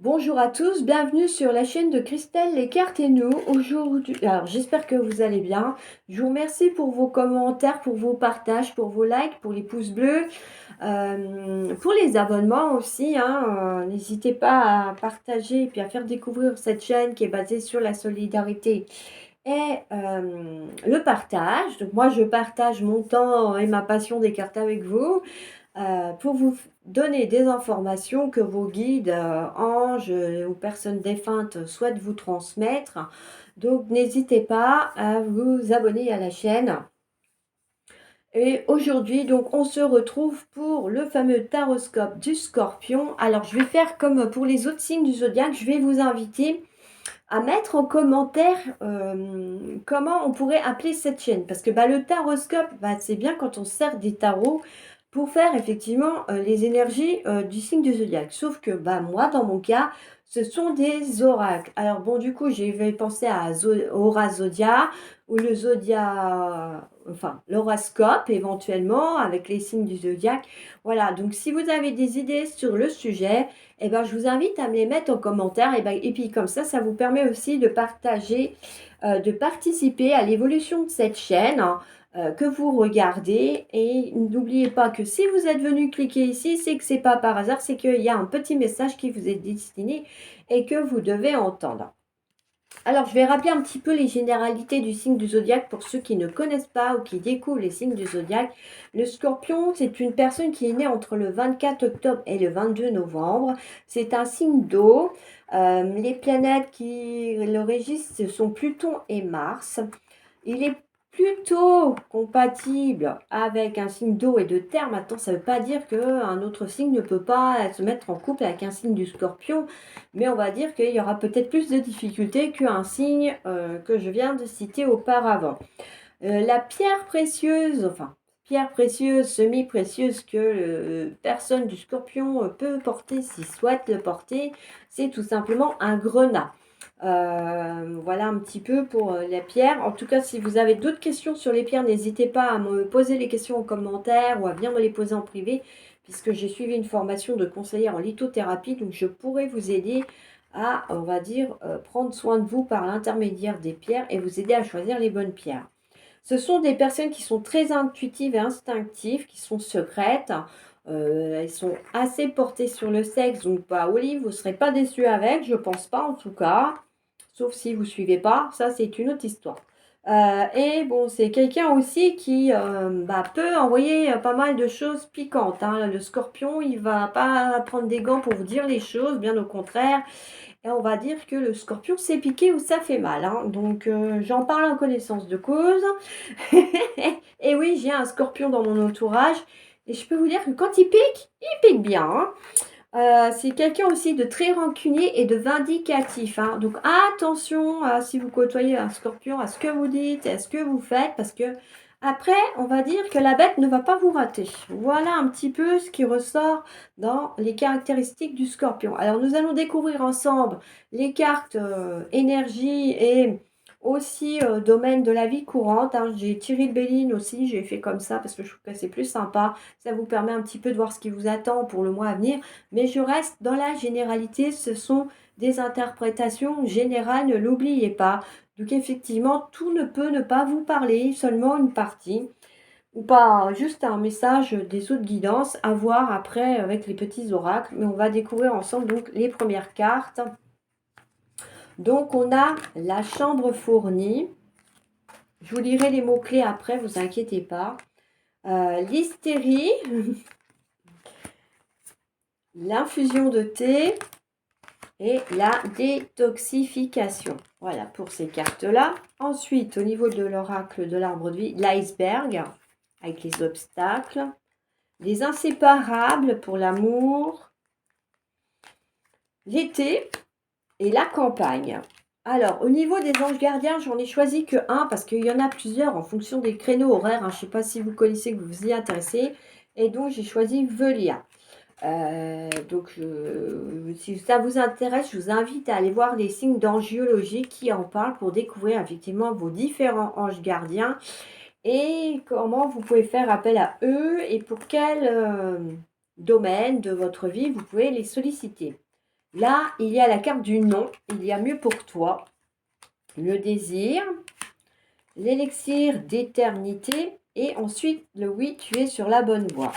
Bonjour à tous, bienvenue sur la chaîne de Christelle Les Cartes et nous. Aujourd'hui, alors j'espère que vous allez bien. Je vous remercie pour vos commentaires, pour vos partages, pour vos likes, pour les pouces bleus, pour les abonnements aussi, hein. N'hésitez pas à partager et puis à faire découvrir cette chaîne qui est basée sur la solidarité et le partage. Donc moi, je partage mon temps et ma passion des cartes avec vous pour vous donner des informations que vos guides, anges ou personnes défuntes souhaitent vous transmettre. Donc n'hésitez pas à vous abonner à la chaîne. Et aujourd'hui, donc, on se retrouve pour le fameux taroscope du Scorpion. Alors, je vais faire comme pour les autres signes du zodiaque. Je vais vous inviter à mettre en commentaire comment on pourrait appeler cette chaîne. Parce que le taroscope, c'est bien quand on sert des tarots pour faire effectivement les énergies du signe du zodiaque. Sauf que moi, dans mon cas, ce sont des oracles. Alors bon, du coup, j'ai pensé à Aura Zodia ou le Zodia, enfin l'horoscope éventuellement avec les signes du zodiaque. Voilà, donc si vous avez des idées sur le sujet, je vous invite à me les mettre en commentaire. Et puis comme ça vous permet aussi de partager, de participer à l'évolution de cette chaîne, hein, que vous regardez. Et n'oubliez pas que si vous êtes venu cliquer ici, c'est que c'est pas par hasard, c'est qu'il y a un petit message qui vous est destiné et que vous devez entendre. Alors, je vais rappeler un petit peu les généralités du signe du zodiaque pour ceux qui ne connaissent pas ou qui découvrent les signes du zodiaque. Le scorpion, c'est une personne qui est née entre le 24 octobre et le 22 novembre. C'est un signe d'eau. Les planètes qui le régissent, ce sont Pluton et Mars. Il est plutôt compatible avec un signe d'eau et de terre. Maintenant, ça ne veut pas dire qu'un autre signe ne peut pas se mettre en couple avec un signe du scorpion, mais on va dire qu'il y aura peut-être plus de difficultés qu'un signe que je viens de citer auparavant. La pierre précieuse, enfin, pierre précieuse, semi-précieuse que personne du scorpion peut porter s'il souhaite le porter, c'est tout simplement un grenat. Voilà un petit peu pour les pierres. En tout cas, si vous avez d'autres questions sur les pierres, n'hésitez pas à me poser les questions en commentaire ou à venir me les poser en privé, puisque j'ai suivi une formation de conseillère en lithothérapie, donc je pourrais vous aider à, on va dire, prendre soin de vous par l'intermédiaire des pierres et vous aider à choisir les bonnes pierres. Ce sont des personnes qui sont très intuitives et instinctives, qui sont secrètes. Elles sont assez portées sur le sexe, donc Olive, vous ne serez pas déçus avec, je pense pas en tout cas. Sauf si vous ne suivez pas, ça c'est une autre histoire. Et bon, c'est quelqu'un aussi qui peut envoyer pas mal de choses piquantes, hein. Le scorpion, il va pas prendre des gants pour vous dire les choses, bien au contraire. Et on va dire que le scorpion, c'est piqué ou ça fait mal, hein. Donc, j'en parle en connaissance de cause. Et oui, j'ai un scorpion dans mon entourage. Et je peux vous dire que quand il pique bien, hein. C'est quelqu'un aussi de très rancunier et de vindicatif, hein. Donc attention, si vous côtoyez un scorpion, à ce que vous dites et à ce que vous faites, parce que après, on va dire que la bête ne va pas vous rater. Voilà un petit peu ce qui ressort dans les caractéristiques du scorpion. Alors nous allons découvrir ensemble les cartes énergie et aussi domaine de la vie courante, hein. J'ai tiré le Béline aussi, j'ai fait comme ça parce que je trouve que c'est plus sympa. Ça vous permet un petit peu de voir ce qui vous attend pour le mois à venir. Mais je reste dans la généralité, ce sont des interprétations générales, ne l'oubliez pas. Donc effectivement, tout ne peut ne pas vous parler, seulement une partie, ou pas juste un message des autres guidances à voir après avec les petits oracles. Mais on va découvrir ensemble donc les premières cartes. Donc on a la chambre fournie. Je vous lirai les mots-clés après, vous inquiétez pas. L'hystérie, l'infusion de thé, et la détoxification. Voilà pour ces cartes-là. Ensuite, au niveau de l'oracle de l'arbre de vie, l'iceberg avec les obstacles, les inséparables pour l'amour, l'été et la campagne. Alors, au niveau des anges gardiens, j'en ai choisi que un parce qu'il y en a plusieurs en fonction des créneaux horaires, hein. Je ne sais pas si vous connaissez, que vous vous y intéressez. Et donc, j'ai choisi Velia. Si ça vous intéresse, je vous invite à aller voir les signes d'angiologie qui en parlent pour découvrir effectivement vos différents anges gardiens et comment vous pouvez faire appel à eux et pour quel domaine de votre vie vous pouvez les solliciter. Là, il y a la carte du non. Il y a mieux pour toi. Le désir. L'élixir d'éternité. Et ensuite, le oui, tu es sur la bonne voie.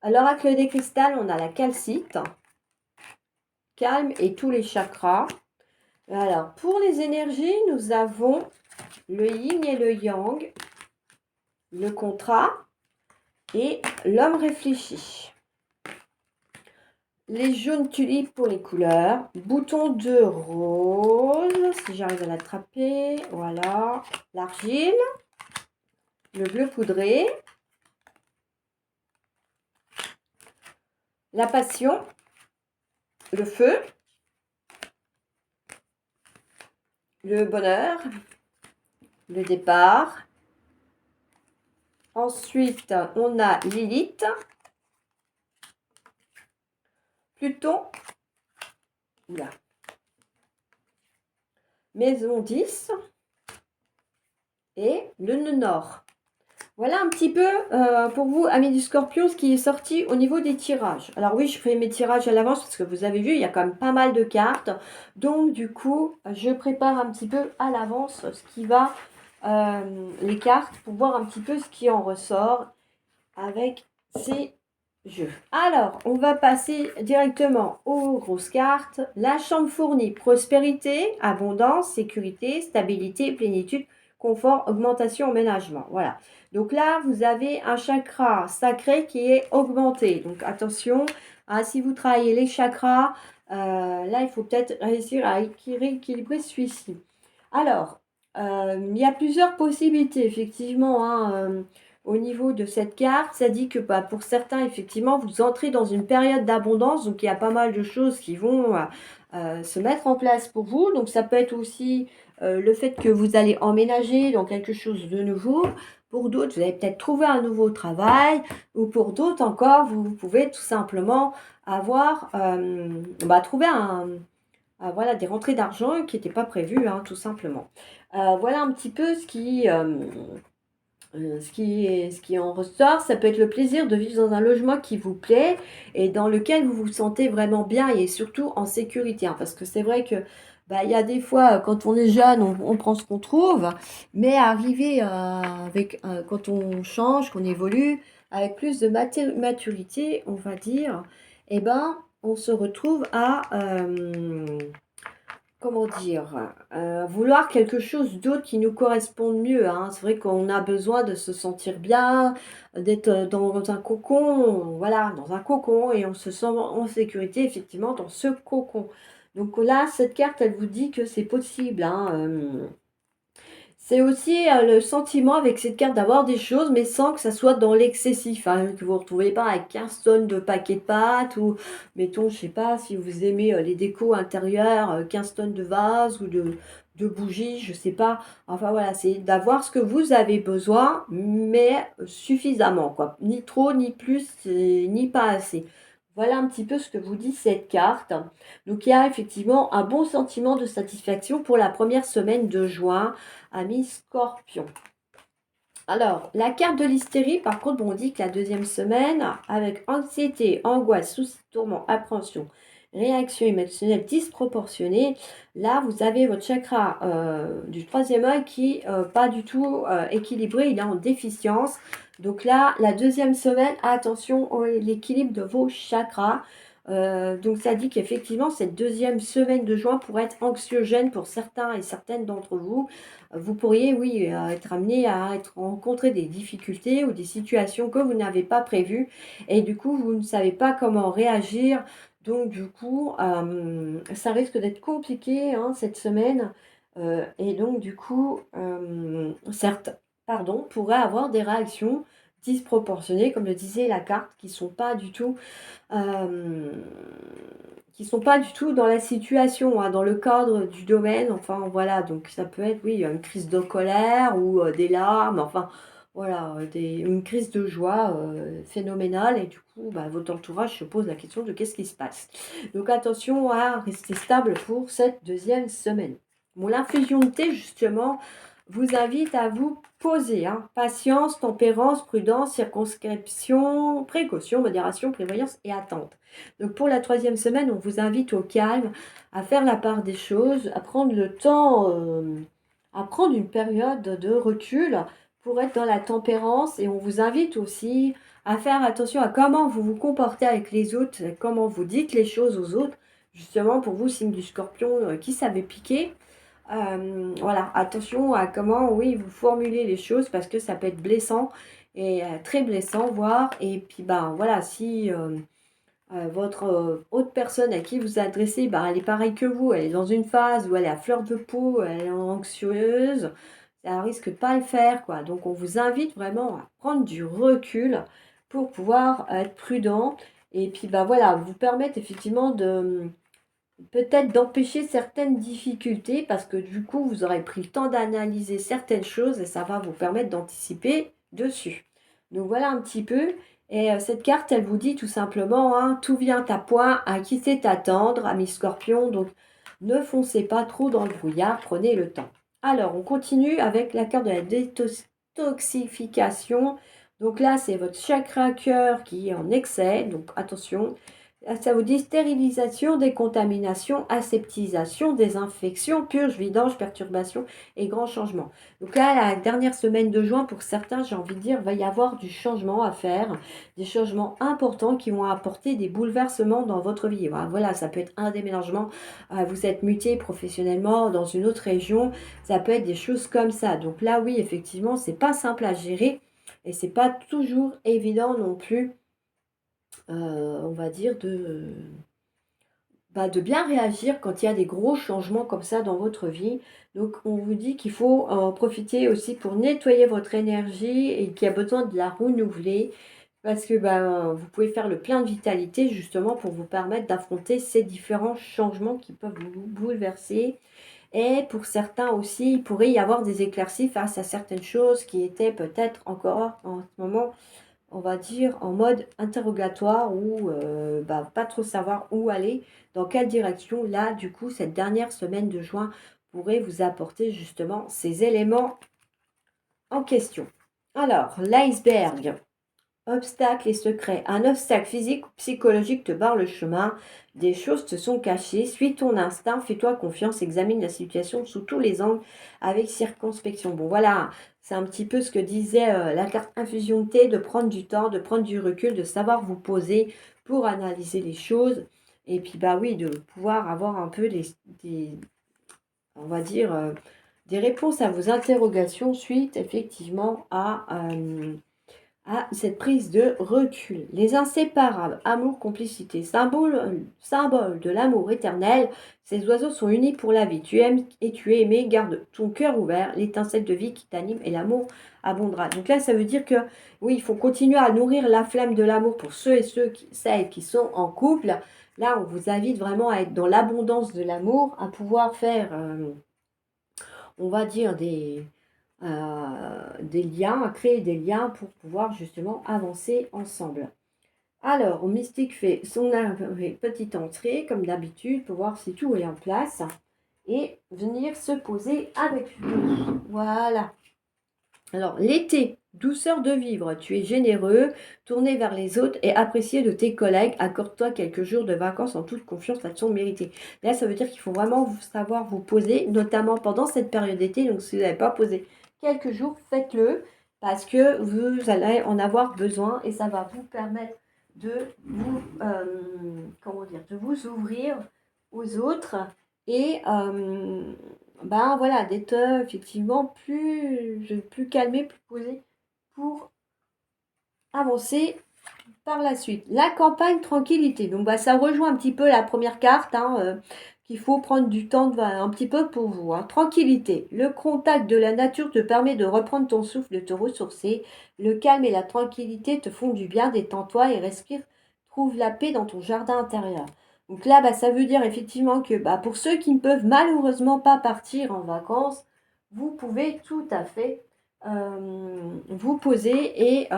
À l'oracle des cristal, on a la calcite. Calme et tous les chakras. Alors, pour les énergies, nous avons le yin et le yang, le contrat et l'homme réfléchi. Les jaunes tulipes pour les couleurs, bouton de rose, si j'arrive à l'attraper, voilà, l'argile, le bleu poudré, la passion, le feu, le bonheur, le départ. Ensuite, on a Lilith, Pluton, oula, maison 10 et le nœud nord. Voilà un petit peu pour vous, amis du Scorpion, ce qui est sorti au niveau des tirages. Alors oui, je fais mes tirages à l'avance parce que vous avez vu, il y a quand même pas mal de cartes. Donc du coup, je prépare un petit peu à l'avance ce qui va, les cartes, pour voir un petit peu ce qui en ressort avec ces jeux. Alors, on va passer directement aux grosses cartes. La chambre fournie, prospérité, abondance, sécurité, stabilité, plénitude, confort, augmentation, emménagement. Voilà. Donc là, vous avez un chakra sacré qui est augmenté. Donc attention, hein, si vous travaillez les chakras, là, il faut peut-être réussir à rééquilibrer celui-ci. Alors, il y a plusieurs possibilités, effectivement, hein, au niveau de cette carte. Ça dit que bah, pour certains, effectivement, vous entrez dans une période d'abondance. Donc, il y a pas mal de choses qui vont se mettre en place pour vous. Donc, ça peut être aussi le fait que vous allez emménager dans quelque chose de nouveau. Pour d'autres, vous allez peut-être trouver un nouveau travail. Ou pour d'autres encore, vous pouvez tout simplement avoir trouver voilà, des rentrées d'argent qui n'étaient pas prévues, hein, tout simplement. Voilà un petit peu ce qui en ressort. Ça peut être le plaisir de vivre dans un logement qui vous plaît et dans lequel vous vous sentez vraiment bien et surtout en sécurité. Hein, parce que c'est vrai que bah, y a des fois, quand on est jeune, on prend ce qu'on trouve, mais arriver quand on change, qu'on évolue, avec plus de maturité, on va dire, eh ben, on se retrouve à comment dire, vouloir quelque chose d'autre qui nous corresponde mieux, hein. C'est vrai qu'on a besoin de se sentir bien, d'être dans un cocon, voilà, dans un cocon et on se sent en sécurité effectivement dans ce cocon. Donc là, cette carte, elle vous dit que c'est possible, hein, c'est aussi le sentiment avec cette carte d'avoir des choses, mais sans que ça soit dans l'excessif, hein, que vous ne retrouvez pas avec 15 tonnes de paquets de pâtes ou, mettons, je sais pas, si vous aimez les décos intérieurs, 15 tonnes de vases ou de bougies, je sais pas. Enfin voilà, c'est d'avoir ce que vous avez besoin, mais suffisamment, quoi. Ni trop, ni plus, ni pas assez. Voilà un petit peu ce que vous dit cette carte. Donc il y a effectivement un bon sentiment de satisfaction pour la première semaine de juin. Ami Scorpion. Alors, la carte de l'hystérie, par contre, bon, on dit que la deuxième semaine, avec anxiété, angoisse, soucis, tourment, appréhension, réaction émotionnelle disproportionnée, là, vous avez votre chakra du troisième œil qui pas du tout équilibré, il est en déficience. Donc là, la deuxième semaine, attention à l'équilibre de vos chakras. Donc ça dit qu'effectivement, cette deuxième semaine de juin pourrait être anxiogène pour certains et certaines d'entre vous. Vous pourriez, oui, être amené à rencontrer des difficultés ou des situations que vous n'avez pas prévues et du coup, vous ne savez pas comment réagir. Donc, du coup, ça risque d'être compliqué, hein, cette semaine. Et donc, du coup, certes, pardon, pourraient avoir des réactions disproportionnées, comme le disait la carte, euh, qui sont pas du tout dans la situation, hein, dans le cadre du domaine. Enfin, voilà, donc ça peut être, oui, une crise de colère ou des larmes, enfin, voilà, une crise de joie phénoménale. Et du coup, bah, votre entourage se pose la question de qu'est-ce qui se passe. Donc, attention à rester stable pour cette deuxième semaine. Bon, l'infusion de thé, justement, vous invite à vous poser. Hein. Patience, tempérance, prudence, circonscription, précaution, modération, prévoyance et attente. Donc pour la 3e semaine, on vous invite au calme, à faire la part des choses, à prendre le temps, à prendre une période de recul pour être dans la tempérance. Et on vous invite aussi à faire attention à comment vous vous comportez avec les autres, comment vous dites les choses aux autres. Justement, pour vous, signe du scorpion, qui savait piquer. Voilà, attention à comment, oui, vous formulez les choses parce que ça peut être blessant et très blessant, voire. Et puis, ben voilà, si votre autre personne à qui vous adressez, ben, elle est pareille que vous, elle est dans une phase où elle est à fleur de peau, elle est anxieuse, ça risque de pas le faire, quoi. Donc, on vous invite vraiment à prendre du recul pour pouvoir être prudent et puis, ben voilà, vous permettre effectivement de peut-être d'empêcher certaines difficultés parce que du coup, vous aurez pris le temps d'analyser certaines choses et ça va vous permettre d'anticiper dessus. Donc voilà un petit peu. Et cette carte, elle vous dit tout simplement, hein, tout vient à point, à qui sait t'attendre, ami Scorpion. Donc ne foncez pas trop dans le brouillard, prenez le temps. Alors, on continue avec la carte de la détoxification. Donc là, c'est votre chakra cœur qui est en excès. Donc attention, ça vous dit stérilisation, décontamination, aseptisation, désinfection, purge, vidange, perturbation et grand changement. Donc là, la dernière semaine de juin, pour certains, j'ai envie de dire, va y avoir du changement à faire, des changements importants qui vont apporter des bouleversements dans votre vie. Voilà, ça peut être un déménagement, vous êtes muté professionnellement dans une autre région, ça peut être des choses comme ça. Donc là, oui, effectivement, c'est pas simple à gérer et c'est pas toujours évident non plus on va dire, de bien réagir quand il y a des gros changements comme ça dans votre vie. Donc, on vous dit qu'il faut en profiter aussi pour nettoyer votre énergie et qu'il y a besoin de la renouveler parce que ben, vous pouvez faire le plein de vitalité justement pour vous permettre d'affronter ces différents changements qui peuvent vous bouleverser. Et pour certains aussi, il pourrait y avoir des éclaircies face à certaines choses qui étaient peut-être encore en ce moment on va dire, en mode interrogatoire ou bah, pas trop savoir où aller, dans quelle direction. Là, du coup, cette dernière semaine de juin pourrait vous apporter justement ces éléments en question. Alors, l'iceberg. Obstacles et secrets. Un obstacle physique ou psychologique te barre le chemin. Des choses te sont cachées. Suis ton instinct, fais-toi confiance, examine la situation sous tous les angles avec circonspection. Bon, voilà, c'est un petit peu ce que disait la carte infusion de thé, de prendre du temps, de prendre du recul, de savoir vous poser pour analyser les choses. Et puis, bah oui, de pouvoir avoir un peu on va dire, des réponses à vos interrogations suite effectivement à cette prise de recul. Les inséparables, amour, complicité, symbole de l'amour éternel, ces oiseaux sont unis pour la vie. Tu aimes et tu es aimé, garde ton cœur ouvert, l'étincelle de vie qui t'anime et l'amour abondera. Donc là, ça veut dire que oui, il faut continuer à nourrir la flamme de l'amour pour celles qui sont en couple. Là, on vous invite vraiment à être dans l'abondance de l'amour, à pouvoir faire, on va dire, des liens, à créer des liens pour pouvoir justement avancer ensemble. Alors, au mystique fait son petite entrée, comme d'habitude, pour voir si tout est en place et venir se poser avec nous. Voilà. Alors, l'été, douceur de vivre, tu es généreux, tourné vers les autres et apprécié de tes collègues. Accorde-toi quelques jours de vacances en toute confiance, elles sont méritées. Là, ça veut dire qu'il faut vraiment savoir vous poser, notamment pendant cette période d'été. Donc, si vous n'avez pas posé quelques jours, faites-le parce que vous allez en avoir besoin et ça va vous permettre de vous, comment dire, de vous ouvrir aux autres et ben voilà, d'être effectivement plus calmé, plus posé pour avancer par la suite. La campagne tranquillité. Donc bah, ça rejoint un petit peu la première carte, hein, qu'il faut prendre du temps un petit peu pour vous. Hein. Tranquillité. Le contact de la nature te permet de reprendre ton souffle, de te ressourcer. Le calme et la tranquillité te font du bien. Détends-toi et respire. Trouve la paix dans ton jardin intérieur. Donc là, bah, ça veut dire effectivement que bah, pour ceux qui ne peuvent malheureusement pas partir en vacances, vous pouvez tout à fait vous poser et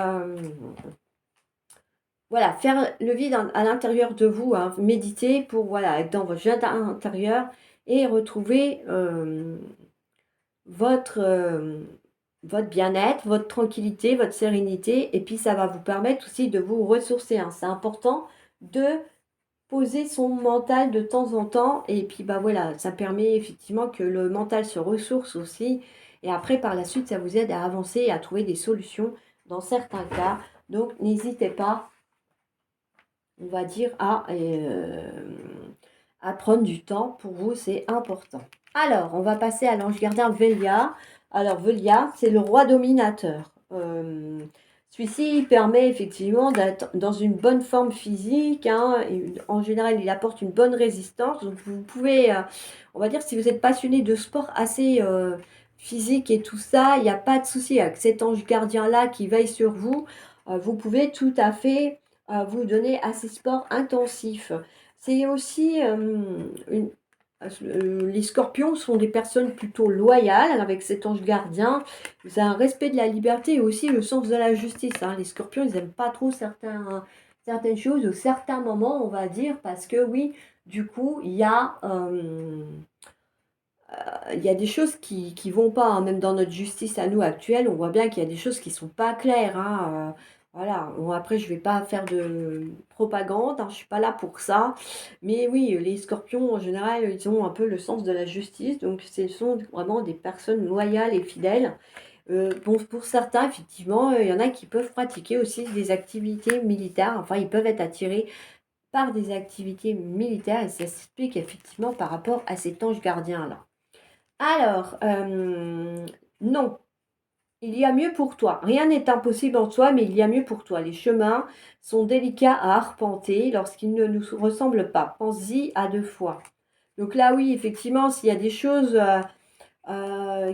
voilà, faire le vide à l'intérieur de vous, hein, méditer pour voilà, être dans votre jardin intérieur et retrouver votre bien-être, votre tranquillité, votre sérénité. Et puis, ça va vous permettre aussi de vous ressourcer, hein. C'est important de poser son mental de temps en temps. Et puis, bah voilà, ça permet effectivement que le mental se ressource aussi. Et après, par la suite, ça vous aide à avancer et à trouver des solutions dans certains cas. Donc, n'hésitez pas, on va dire, à prendre du temps. Pour vous, c'est important. Alors, on va passer à l'ange gardien Velia. Alors, Velia, c'est le roi dominateur. Celui-ci permet effectivement d'être dans une bonne forme physique, hein. En général, il apporte une bonne résistance. Donc, vous pouvez, on va dire, si vous êtes passionné de sport assez physique et tout ça, il n'y a pas de souci avec cet ange gardien-là qui veille sur vous. Vous pouvez tout à fait vous donner à ces sports intensifs. C'est aussi les scorpions sont des personnes plutôt loyales avec cet ange gardien. Vous avez un respect de la liberté et aussi le sens de la justice, hein. Les scorpions, ils n'aiment pas trop certaines choses ou certains moments, on va dire, parce que oui, du coup, il y a des choses qui vont pas, hein. Même dans notre justice à nous actuelle, on voit bien qu'il y a des choses qui sont pas claires, hein. Voilà. Bon, après, je vais pas faire de propagande, hein, je suis pas là pour ça. Mais oui, les scorpions, en général, ils ont un peu le sens de la justice. Donc, ce sont vraiment des personnes loyales et fidèles. Bon, pour certains, effectivement, il y en a qui peuvent pratiquer aussi des activités militaires. Enfin, ils peuvent être attirés par des activités militaires. Et ça s'explique effectivement par rapport à cet ange gardien-là. Alors, non, il y a mieux pour toi. Rien n'est impossible en soi, mais il y a mieux pour toi. Les chemins sont délicats à arpenter lorsqu'ils ne nous ressemblent pas. Pense-y à deux fois. Donc là, oui, effectivement, s'il y a des choses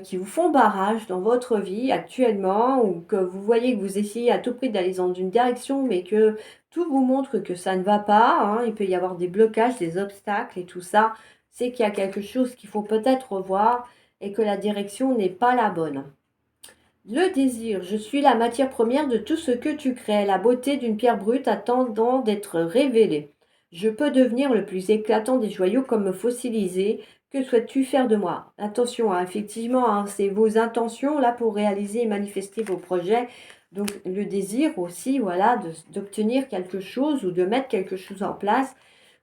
qui vous font barrage dans votre vie actuellement, ou que vous voyez que vous essayez à tout prix d'aller dans une direction, mais que tout vous montre que ça ne va pas, hein, il peut y avoir des blocages, des obstacles et tout ça, c'est qu'il y a quelque chose qu'il faut peut-être revoir et que la direction n'est pas la bonne. Le désir, je suis la matière première de tout ce que tu crées, la beauté d'une pierre brute attendant d'être révélée. Je peux devenir le plus éclatant des joyaux comme me fossiliser. Que souhaites-tu faire de moi? Attention, hein, effectivement, hein, c'est vos intentions là pour réaliser et manifester vos projets. Donc le désir aussi, voilà, d'obtenir quelque chose ou de mettre quelque chose en place.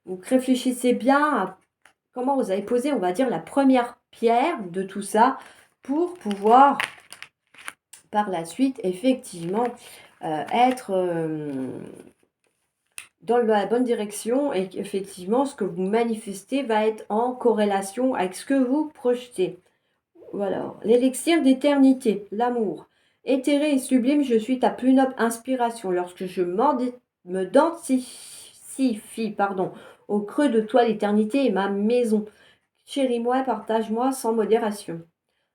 Donc réfléchissez bien à comment vous avez posé, on va dire, la première pierre de tout ça pour pouvoir par la suite, effectivement, être dans la bonne direction et qu'effectivement, ce que vous manifestez va être en corrélation avec ce que vous projetez. Voilà, l'élixir d'éternité, l'amour. Éthéré et sublime, je suis ta plus noble inspiration. Lorsque je me densifie, pardon, au creux de toi, l'éternité est ma maison. Chéris-moi, partage-moi sans modération.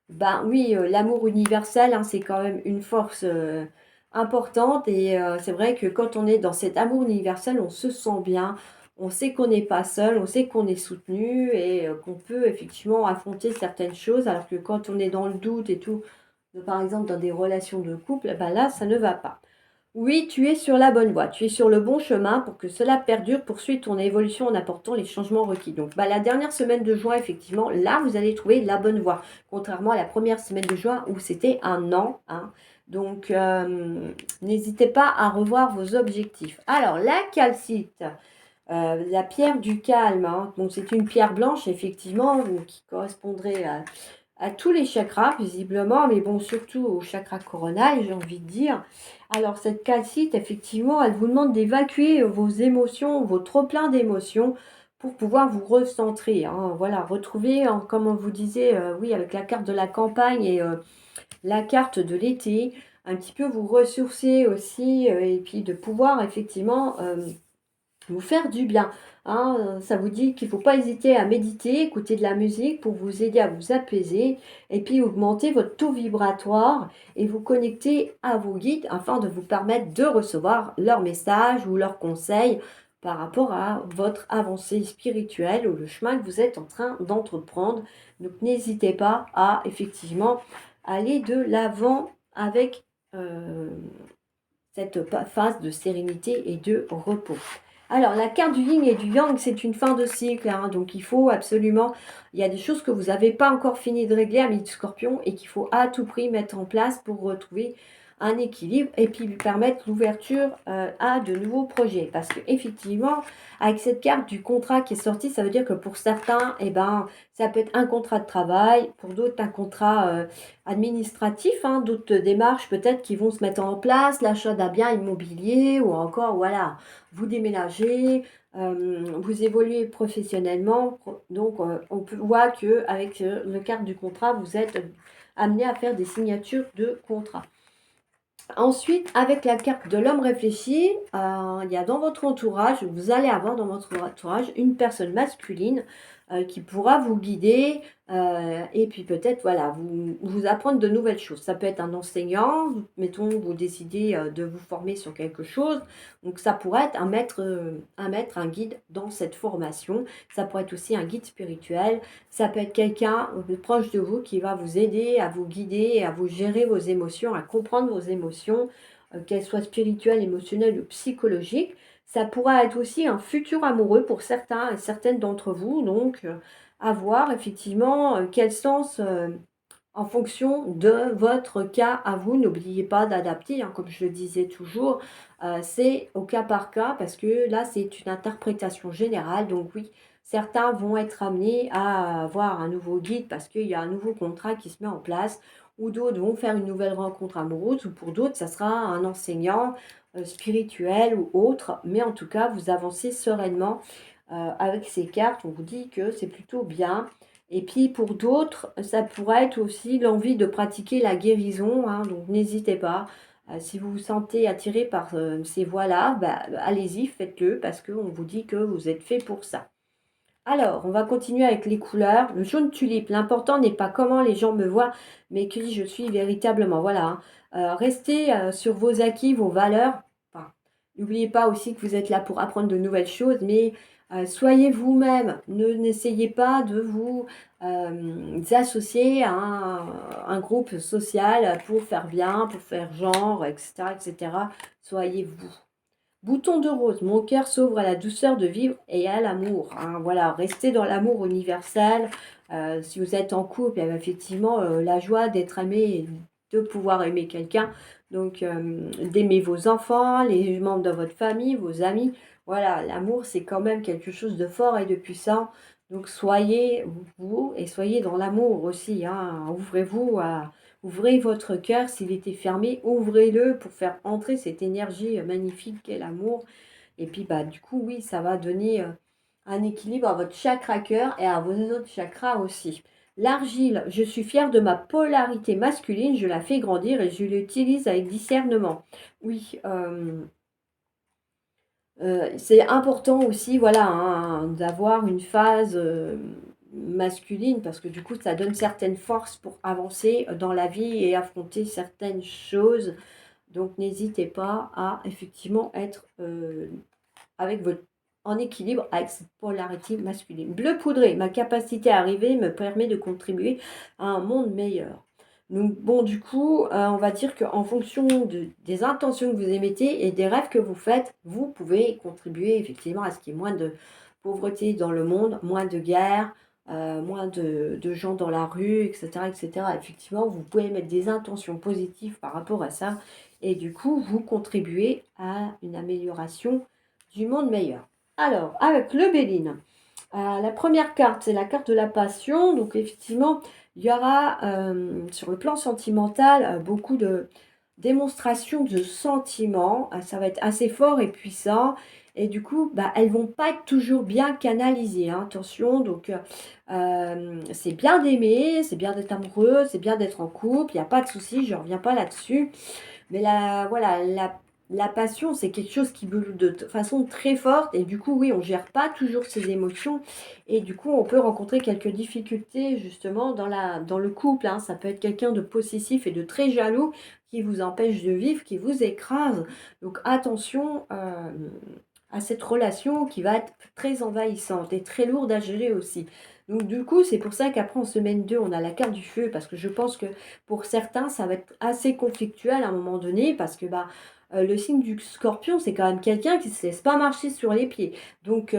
Ben oui, l'amour universel, hein, c'est quand même une force importante et c'est vrai que quand on est dans cet amour universel, on se sent bien, on sait qu'on n'est pas seul, on sait qu'on est soutenu et qu'on peut effectivement affronter certaines choses, alors que quand on est dans le doute et tout, par exemple dans des relations de couple, ben là, ça ne va pas. Oui, tu es sur la bonne voie, tu es sur le bon chemin pour que cela perdure, poursuit ton évolution en apportant les changements requis. Donc, bah, la dernière semaine de juin, effectivement, là, vous allez trouver la bonne voie, contrairement à la première semaine de juin où c'était un an, hein. Donc, n'hésitez pas à revoir vos objectifs. Alors, la calcite, la pierre du calme, hein. Donc, c'est une pierre blanche, effectivement, qui correspondrait à tous les chakras, visiblement, mais bon, surtout au chakra coronal, j'ai envie de dire. Alors, cette calcite, effectivement, elle vous demande d'évacuer vos émotions, vos trop-plein d'émotions, pour pouvoir vous recentrer, hein. Voilà, retrouver, hein, comme on vous disait, oui, avec la carte de la campagne et la carte de l'été, un petit peu vous ressourcer aussi, et puis de pouvoir, effectivement, vous faire du bien, hein. Ça vous dit qu'il ne faut pas hésiter à méditer, écouter de la musique pour vous aider à vous apaiser et puis augmenter votre taux vibratoire et vous connecter à vos guides afin de vous permettre de recevoir leurs messages ou leurs conseils par rapport à votre avancée spirituelle ou le chemin que vous êtes en train d'entreprendre. Donc n'hésitez pas à effectivement aller de l'avant avec cette phase de sérénité et de repos. Alors, la carte du yin et du yang, c'est une fin de cycle, hein, donc il faut absolument, il y a des choses que vous n'avez pas encore fini de régler, ami de Scorpion, et qu'il faut à tout prix mettre en place pour retrouver un équilibre et puis lui permettre l'ouverture à de nouveaux projets. Parce que effectivement, avec cette carte du contrat qui est sortie, ça veut dire que pour certains, eh ben, ça peut être un contrat de travail, pour d'autres un contrat administratif, hein, d'autres démarches peut-être qui vont se mettre en place, l'achat d'un bien immobilier ou encore, voilà, vous déménagez, vous évoluez professionnellement. Donc, on peut voir qu'avec le carte du contrat, vous êtes amené à faire des signatures de contrat. Ensuite, avec la carte de l'homme réfléchi, il y a dans votre entourage, vous allez avoir dans votre entourage une personne masculine qui pourra vous guider et puis peut-être voilà, vous apprendre de nouvelles choses. Ça peut être un enseignant, mettons, vous décidez de vous former sur quelque chose, donc ça pourrait être un maître, un guide dans cette formation. Ça pourrait être aussi un guide spirituel. Ça peut être quelqu'un de proche de vous qui va vous aider, à vous guider, à vous gérer vos émotions, à comprendre vos émotions, qu'elles soient spirituelles, émotionnelles ou psychologiques. Ça pourra être aussi un futur amoureux pour certains et certaines d'entre vous. Donc, à voir effectivement quel sens en fonction de votre cas à vous. N'oubliez pas d'adapter, hein, comme je le disais toujours, c'est au cas par cas parce que là, c'est une interprétation générale. Donc oui, certains vont être amenés à avoir un nouveau guide parce qu'il y a un nouveau contrat qui se met en place, ou d'autres vont faire une nouvelle rencontre amoureuse, ou pour d'autres, ça sera un enseignant spirituel ou autre. Mais en tout cas, vous avancez sereinement avec ces cartes. On vous dit que c'est plutôt bien. Et puis pour d'autres, ça pourrait être aussi l'envie de pratiquer la guérison, hein, donc n'hésitez pas. Si vous vous sentez attiré par ces voies-là, bah, allez-y, faites-le parce qu'on vous dit que vous êtes fait pour ça. Alors, on va continuer avec les couleurs. Le jaune tulipe, l'important n'est pas comment les gens me voient, mais qui je suis véritablement. Voilà, hein. Restez sur vos acquis, vos valeurs. Enfin, n'oubliez pas aussi que vous êtes là pour apprendre de nouvelles choses, mais soyez vous-même. N'essayez pas de vous associer à un groupe social pour faire bien, pour faire genre, etc., etc. Soyez vous. Bouton de rose, mon cœur s'ouvre à la douceur de vivre et à l'amour, hein. Voilà, restez dans l'amour universel. Si vous êtes en couple, il y a effectivement la joie d'être aimé et de pouvoir aimer quelqu'un. Donc, d'aimer vos enfants, les membres de votre famille, vos amis. Voilà, l'amour, c'est quand même quelque chose de fort et de puissant. Donc, soyez vous et soyez dans l'amour aussi, hein. Ouvrez votre cœur, s'il était fermé, ouvrez-le pour faire entrer cette énergie magnifique qu'est l'amour. Et puis, bah, du coup, oui, ça va donner un équilibre à votre chakra cœur et à vos autres chakras aussi. L'argile, je suis fière de ma polarité masculine, je la fais grandir et je l'utilise avec discernement. Oui, c'est important aussi, voilà, hein, d'avoir une phase masculine parce que du coup, ça donne certaines forces pour avancer dans la vie et affronter certaines choses. Donc, n'hésitez pas à effectivement être avec votre, en équilibre avec cette polarité masculine. Bleu poudré, ma capacité à arriver me permet de contribuer à un monde meilleur. Donc, bon, du coup, on va dire qu'en fonction des intentions que vous émettez et des rêves que vous faites, vous pouvez contribuer effectivement à ce qu'il y ait moins de pauvreté dans le monde, moins de guerres, moins de gens dans la rue, etc., etc. Effectivement, vous pouvez mettre des intentions positives par rapport à ça et du coup, vous contribuez à une amélioration du monde meilleur. Alors, avec le Béline, la première carte, c'est la carte de la passion. Donc, effectivement, il y aura sur le plan sentimental beaucoup de démonstrations de sentiments. Ça va être assez fort et puissant. Et du coup, bah, elles vont pas être toujours bien canalisées, hein. Attention, donc c'est bien d'aimer, c'est bien d'être amoureux, c'est bien d'être en couple, il n'y a pas de souci, je ne reviens pas là-dessus. Mais voilà, la passion, c'est quelque chose qui brûle de façon très forte. Et du coup, oui, on ne gère pas toujours ses émotions. Et du coup, on peut rencontrer quelques difficultés justement dans le couple, hein. Ça peut être quelqu'un de possessif et de très jaloux qui vous empêche de vivre, qui vous écrase. Donc attention à cette relation qui va être très envahissante et très lourde à gérer aussi. Donc du coup, c'est pour ça qu'après en semaine 2, on a la carte du feu, parce que je pense que pour certains, ça va être assez conflictuel à un moment donné, parce que bah, le signe du scorpion, c'est quand même quelqu'un qui ne se laisse pas marcher sur les pieds. Donc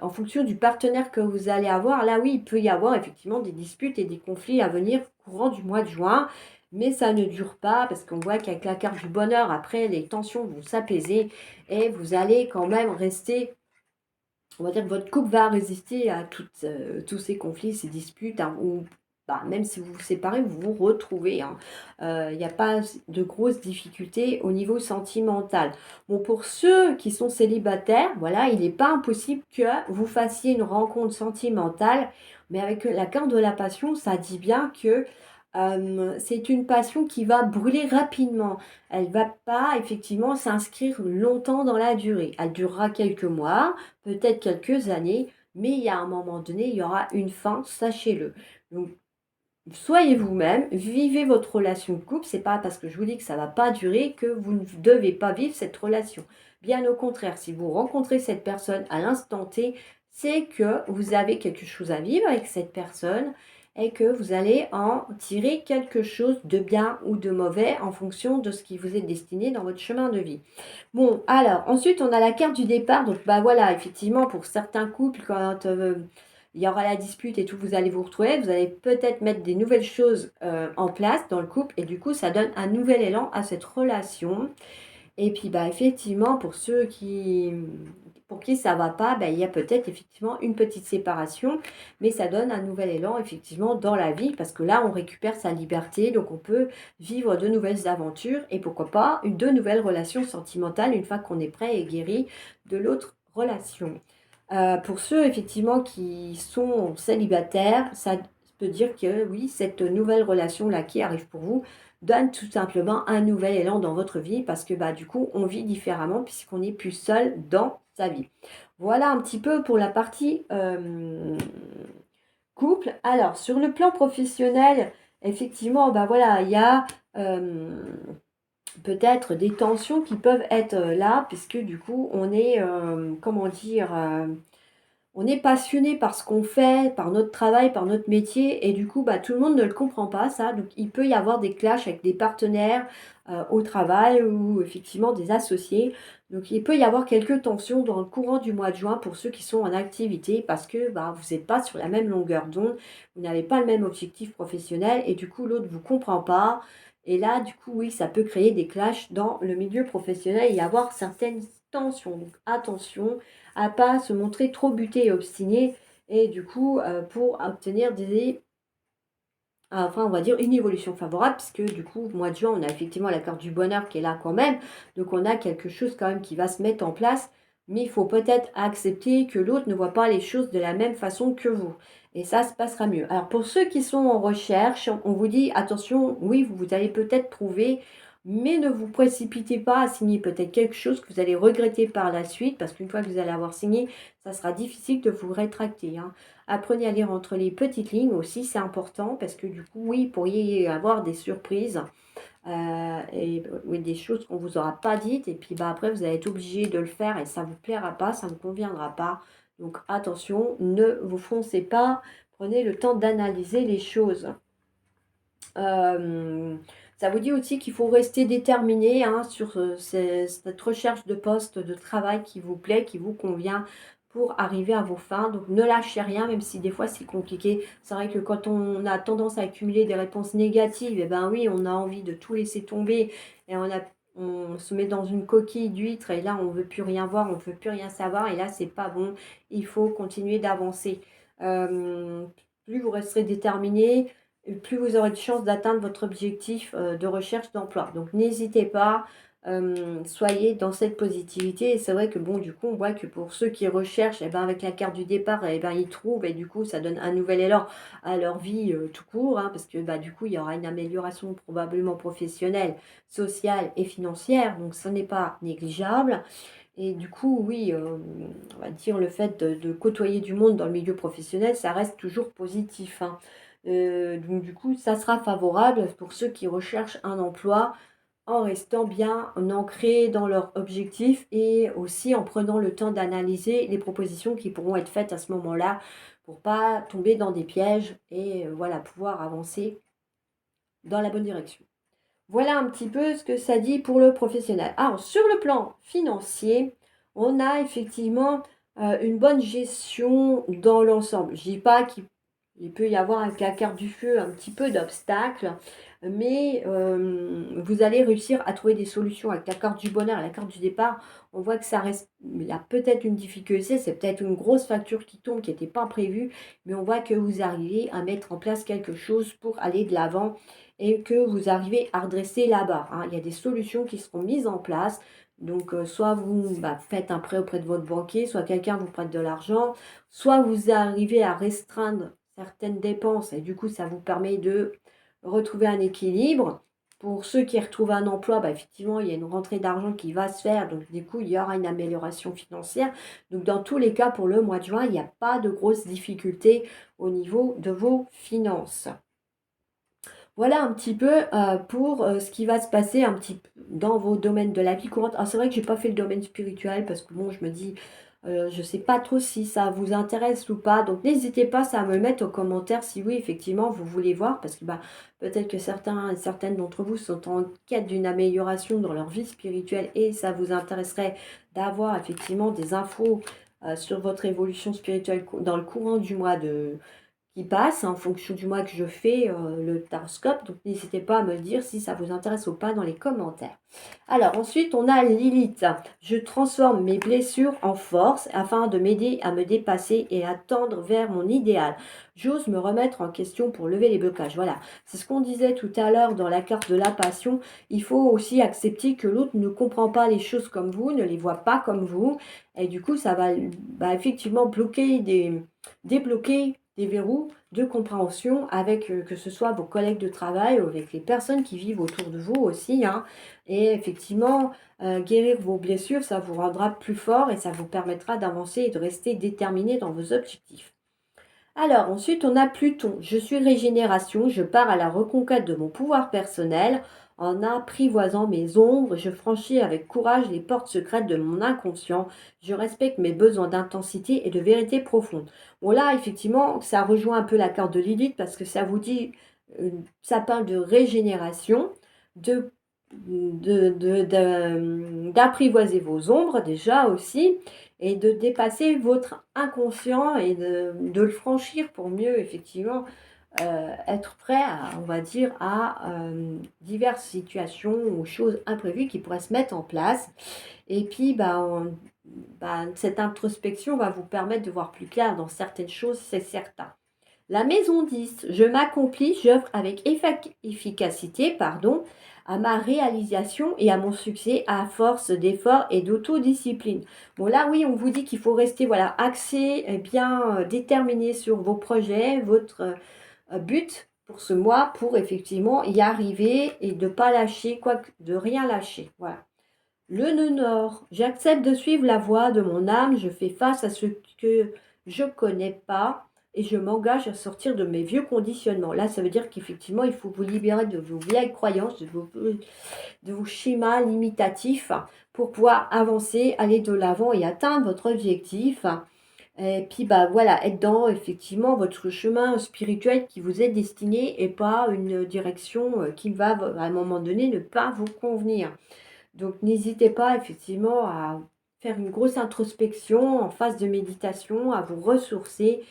en fonction du partenaire que vous allez avoir, là oui, il peut y avoir effectivement des disputes et des conflits à venir courant du mois de juin. Mais ça ne dure pas parce qu'on voit qu'avec la carte du bonheur, après, les tensions vont s'apaiser et vous allez quand même rester, on va dire que votre couple va résister à tous ces conflits, ces disputes, hein, ou bah, même si vous vous séparez, vous vous retrouvez, hein. Il n'y a pas de grosses difficultés au niveau sentimental. Bon, pour ceux qui sont célibataires, voilà, il n'est pas impossible que vous fassiez une rencontre sentimentale, mais avec la carte de la passion, ça dit bien que c'est une passion qui va brûler rapidement. Elle va pas effectivement s'inscrire longtemps dans la durée. Elle durera quelques mois, peut-être quelques années, mais il y a un moment donné, il y aura une fin, sachez-le. Donc, soyez vous-même, vivez votre relation de couple. C'est pas parce que je vous dis que ça va pas durer que vous ne devez pas vivre cette relation. Bien au contraire, si vous rencontrez cette personne à l'instant T, c'est que vous avez quelque chose à vivre avec cette personne et que vous allez en tirer quelque chose de bien ou de mauvais en fonction de ce qui vous est destiné dans votre chemin de vie. Bon, alors, ensuite, on a la carte du départ. Donc, bah voilà, effectivement, pour certains couples, quand il y aura la dispute et tout, vous allez vous retrouver. Vous allez peut-être mettre des nouvelles choses en place dans le couple. Et du coup, ça donne un nouvel élan à cette relation. Et puis, bah, effectivement, pour qui ça va pas, bah, il y a peut-être effectivement une petite séparation, mais ça donne un nouvel élan effectivement dans la vie parce que là, on récupère sa liberté, donc on peut vivre de nouvelles aventures et pourquoi pas de nouvelles relations sentimentales une fois qu'on est prêt et guéri de l'autre relation. Pour ceux effectivement qui sont célibataires, ça peut dire que oui, cette nouvelle relation-là qui arrive pour vous donne tout simplement un nouvel élan dans votre vie parce que bah, du coup, on vit différemment puisqu'on n'est plus seul dans sa vie. Voilà un petit peu pour la partie couple. Alors, sur le plan professionnel, effectivement, bah voilà, il y a peut-être des tensions qui peuvent être là puisque du coup, on est, comment dire, on est passionné par ce qu'on fait, par notre travail, par notre métier, et du coup, bah, tout le monde ne le comprend pas, ça. Donc, il peut y avoir des clashs avec des partenaires au travail ou effectivement des associés. Donc, il peut y avoir quelques tensions dans le courant du mois de juin pour ceux qui sont en activité parce que bah, vous n'êtes pas sur la même longueur d'onde, vous n'avez pas le même objectif professionnel et du coup, l'autre ne vous comprend pas. Et là, du coup, oui, ça peut créer des clashs dans le milieu professionnel et y avoir certaines tensions. Donc, attention à pas se montrer trop buté et obstiné et du coup pour obtenir enfin on va dire une évolution favorable puisque du coup au mois de juin on a effectivement la carte du bonheur qui est là quand même, donc on a quelque chose quand même qui va se mettre en place, mais il faut peut-être accepter que l'autre ne voit pas les choses de la même façon que vous et ça se passera mieux. Alors pour ceux qui sont en recherche, on vous dit attention, oui vous allez peut-être trouver, mais ne vous précipitez pas à signer peut-être quelque chose que vous allez regretter par la suite, parce qu'une fois que vous allez avoir signé, ça sera difficile de vous rétracter, hein. Apprenez à lire entre les petites lignes aussi, c'est important, parce que du coup, oui, vous pourriez y avoir des surprises et oui, des choses qu'on ne vous aura pas dites, et puis bah, après, vous allez être obligé de le faire et ça ne vous plaira pas, ça ne conviendra pas. Donc attention, ne vous foncez pas, prenez le temps d'analyser les choses. Euh, Ça vous dit aussi qu'il faut rester déterminé hein, sur cette recherche de poste de travail qui vous plaît, qui vous convient pour arriver à vos fins. Donc ne lâchez rien, même si des fois c'est compliqué. C'est vrai que quand on a tendance à accumuler des réponses négatives, eh ben oui, on a envie de tout laisser tomber et on se met dans une coquille d'huître et là on veut plus rien voir, on veut plus rien savoir et là c'est pas bon. Il faut continuer d'avancer. Euh, Plus vous resterez déterminé, plus vous aurez de chances d'atteindre votre objectif de recherche d'emploi. Donc n'hésitez pas, soyez dans cette positivité. Et c'est vrai que bon, du coup, on voit que pour ceux qui recherchent, eh ben, avec la carte du départ, eh ben, ils trouvent et du coup, ça donne un nouvel élan à leur vie tout court, hein, parce que bah, du coup, il y aura une amélioration probablement professionnelle, sociale et financière. Donc ce n'est pas négligeable. Et du coup, oui, on va dire le fait de côtoyer du monde dans le milieu professionnel, ça reste toujours positif, hein. Donc du coup, ça sera favorable pour ceux qui recherchent un emploi en restant bien ancrés dans leur objectif et aussi en prenant le temps d'analyser les propositions qui pourront être faites à ce moment-là pour pas tomber dans des pièges et voilà, pouvoir avancer dans la bonne direction. Voilà un petit peu ce que ça dit pour le professionnel. Alors, sur le plan financier, on a effectivement une bonne gestion dans l'ensemble. Je dis pas qu'il peut y avoir avec la carte du feu un petit peu d'obstacles, mais vous allez réussir à trouver des solutions avec la carte du bonheur et la carte du départ. On voit que ça reste, il y a peut-être une difficulté, c'est peut-être une grosse facture qui tombe qui n'était pas prévue, mais on voit que vous arrivez à mettre en place quelque chose pour aller de l'avant et que vous arrivez à redresser la barre, hein. Il y a des solutions qui seront mises en place. Donc, soit vous faites un prêt auprès de votre banquier, soit quelqu'un vous prête de l'argent, soit vous arrivez à restreindre certaines dépenses et du coup, ça vous permet de retrouver un équilibre. Pour ceux qui retrouvent un emploi, effectivement, il y a une rentrée d'argent qui va se faire. Donc, du coup, il y aura une amélioration financière. Donc, dans tous les cas, pour le mois de juin, il n'y a pas de grosses difficultés au niveau de vos finances. Voilà un petit peu pour ce qui va se passer un petit peu dans vos domaines de la vie courante. Alors c'est vrai que j'ai pas fait le domaine spirituel parce que bon, je me dis, je sais pas trop si ça vous intéresse ou pas. Donc n'hésitez pas à me le mettre en commentaire si oui, effectivement, vous voulez voir. Parce que peut-être que certains et certaines d'entre vous sont en quête d'une amélioration dans leur vie spirituelle et ça vous intéresserait d'avoir effectivement des infos sur votre évolution spirituelle dans le courant du mois de qui passe en fonction du mois que je fais le taroscope. Donc n'hésitez pas à me le dire si ça vous intéresse ou pas dans les commentaires. Alors ensuite on a Lilith. Je transforme mes blessures en force afin de m'aider à me dépasser et à tendre vers mon idéal. J'ose me remettre en question pour lever les blocages. Voilà, c'est ce qu'on disait tout à l'heure dans la carte de la passion. Il faut aussi accepter que l'autre ne comprend pas les choses comme vous, ne les voit pas comme vous. Et du coup ça va effectivement débloquer des verrous de compréhension avec que ce soit vos collègues de travail ou avec les personnes qui vivent autour de vous aussi, hein. Et effectivement, guérir vos blessures, ça vous rendra plus fort et ça vous permettra d'avancer et de rester déterminé dans vos objectifs. Alors, ensuite, on a Pluton. Je suis régénération, je pars à la reconquête de mon pouvoir personnel. En apprivoisant mes ombres, je franchis avec courage les portes secrètes de mon inconscient. Je respecte mes besoins d'intensité et de vérité profonde. Bon, là, effectivement, ça rejoint un peu la carte de Lilith parce que ça vous dit, ça parle de régénération, de d'apprivoiser vos ombres déjà aussi et de dépasser votre inconscient et de le franchir pour mieux effectivement être prêt à, on va dire, à diverses situations ou choses imprévues qui pourraient se mettre en place. Et puis, cette introspection va vous permettre de voir plus clair dans certaines choses, c'est certain. La maison 10, je m'accomplis, j'œuvre avec efficacité, à ma réalisation et à mon succès à force d'efforts et d'autodiscipline. Bon là oui, on vous dit qu'il faut rester voilà axé et bien déterminé sur vos projets, votre but pour ce mois pour effectivement y arriver et de pas lâcher de rien lâcher. Voilà. Le nœud nord, j'accepte de suivre la voie de mon âme, je fais face à ce que je connais pas et je m'engage à sortir de mes vieux conditionnements. Là, ça veut dire qu'effectivement, il faut vous libérer de vos vieilles croyances, de vos schémas limitatifs pour pouvoir avancer, aller de l'avant et atteindre votre objectif. Et puis, voilà, être dans effectivement votre chemin spirituel qui vous est destiné et pas une direction qui va à un moment donné ne pas vous convenir. Donc n'hésitez pas effectivement à faire une grosse introspection en phase de méditation, à vous ressourcer,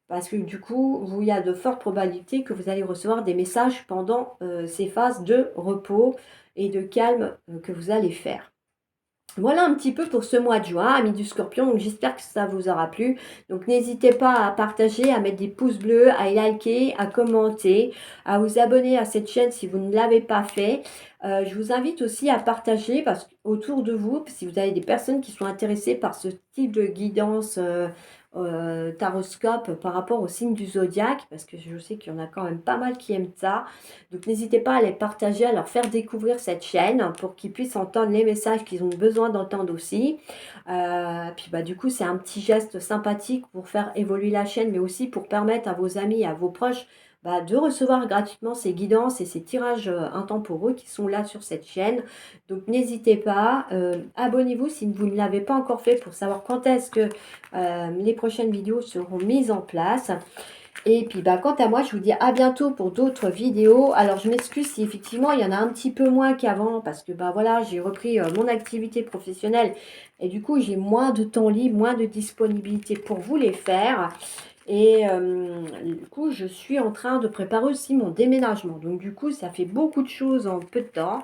parce que du coup, il y a de fortes probabilités que vous allez recevoir des messages pendant ces phases de repos et de calme que vous allez faire. Voilà un petit peu pour ce mois de juin, amis du Scorpion. Donc j'espère que ça vous aura plu. Donc n'hésitez pas à partager, à mettre des pouces bleus, à liker, à commenter, à vous abonner à cette chaîne si vous ne l'avez pas fait. Je vous invite aussi à partager parce autour de vous, si vous avez des personnes qui sont intéressées par ce type de guidance taroscope par rapport au signe du zodiaque, parce que je sais qu'il y en a quand même pas mal qui aiment ça. Donc n'hésitez pas à les partager, à leur faire découvrir cette chaîne pour qu'ils puissent entendre les messages qu'ils ont besoin d'entendre aussi. Puis du coup, c'est un petit geste sympathique pour faire évoluer la chaîne, mais aussi pour permettre à vos amis, à vos proches, de recevoir gratuitement ces guidances et ces tirages intemporaux qui sont là sur cette chaîne. Donc n'hésitez pas, abonnez-vous si vous ne l'avez pas encore fait pour savoir quand est-ce que les prochaines vidéos seront mises en place. Et puis quant à moi, je vous dis à bientôt pour d'autres vidéos. Alors je m'excuse si effectivement il y en a un petit peu moins qu'avant parce que voilà, j'ai repris mon activité professionnelle et du coup j'ai moins de temps libre, moins de disponibilité pour vous les faire. Et du coup, je suis en train de préparer aussi mon déménagement. Donc du coup, ça fait beaucoup de choses en peu de temps.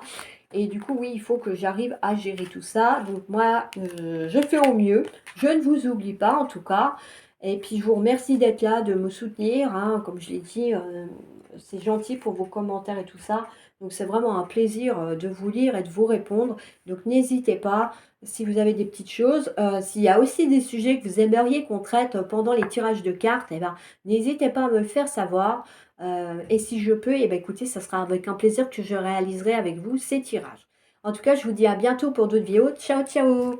Et du coup, oui, il faut que j'arrive à gérer tout ça. Donc moi, je fais au mieux. Je ne vous oublie pas en tout cas. Et puis, je vous remercie d'être là, de me soutenir, hein. Comme je l'ai dit, c'est gentil pour vos commentaires et tout ça. Donc, c'est vraiment un plaisir de vous lire et de vous répondre. Donc, n'hésitez pas, si vous avez des petites choses. S'il y a aussi des sujets que vous aimeriez qu'on traite pendant les tirages de cartes, eh ben, n'hésitez pas à me le faire savoir. Et si je peux, eh ben, écoutez, ça sera avec un plaisir que je réaliserai avec vous ces tirages. En tout cas, je vous dis à bientôt pour d'autres vidéos. Ciao, ciao!